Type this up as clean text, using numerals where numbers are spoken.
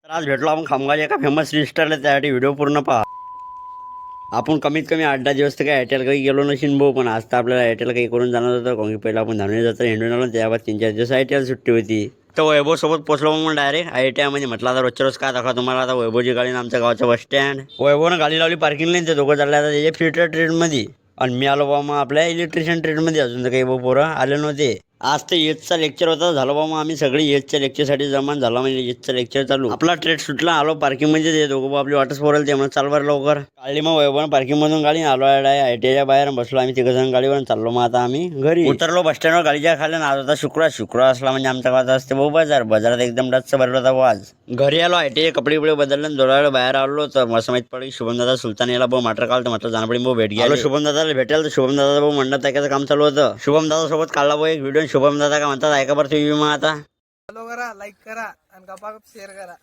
आज भेटलो आपण खामगावच्या एका फेमस रिस्टरला, त्यासाठी व्हिडिओ पूर्ण पहा. आपण कमीत कमी 8-10 दिवस तर काय एअरटेल काही गेलो नशीन भाऊ, पण आज तर आपल्याला एअरटेल काही करून जाणार होतं. कारण की पहिला आपण धावणे जातो हिंडून आलो, त्यावर 3-4 दिवस एअरटेल सुट्टी होती. तर वैभव सोबत पोचलो मग डायरेक्ट ITI मध्ये. म्हटलं आता रोजच्या रोज काय दाखवा तुम्हाला. आता वैभवची गाडी आणि आमच्या गावाचं बस स्टँड. वैभवनं गाडी लावली पार्किंग लाईन, ते दोघं चालले आता त्याच्या फिल्टर ट्रेडमध्ये. आणि मी आलो बा मग आपल्या इलेक्ट्रिशियन ट्रेडमध्ये. अजून तर काही भाऊ पोरं आले नव्हते. आज तर एचचा लेक्चर होता. झालं बा मग आम्ही सगळी एचच्या लेक्चरसाठी जमान झाला. म्हणजे एचचा लेक्चर चालू. आपला ट्रेड सुटला, आलो पार्किंग मध्ये. ते दोघं आपली वाटच पोरल ते म्हणून चाल बरं लवकर. काढली मग वैभव पार्किंग मधून गाडी. आलो ITIच्या बाहेर बसलो आम्ही तिघजण गाडीवर. चाललो मग आता आम्ही घरी. उतरलो बस स्टँडवर गाडीच्या खाली. आज होता शुक्रवार असला म्हणजे आमच्या गावात असते भाऊ बाजारात एकदम डच्च भरला होता आज. घरी आलो ITI कपडे बदलले, थोडा बाहेर आलो तर मस्त माहित पडली शुभम दादा सुलतान याला भाऊ माटर काल तर म्हटलं जाणं पडेल भाऊ भेट घ्या. शुभम दादाला भेटायला तर शुभम दादा भाऊ मंडप टाकायचं काम चालू होतं. शुभम दादा सोबत काढला भाऊ एक व्हिडिओ. शुभम दादा काय म्हणतात ऐका बरं तुम्ही मग आता. फॉलो करा, लाईक करा आणि गप्पा शेअर करा.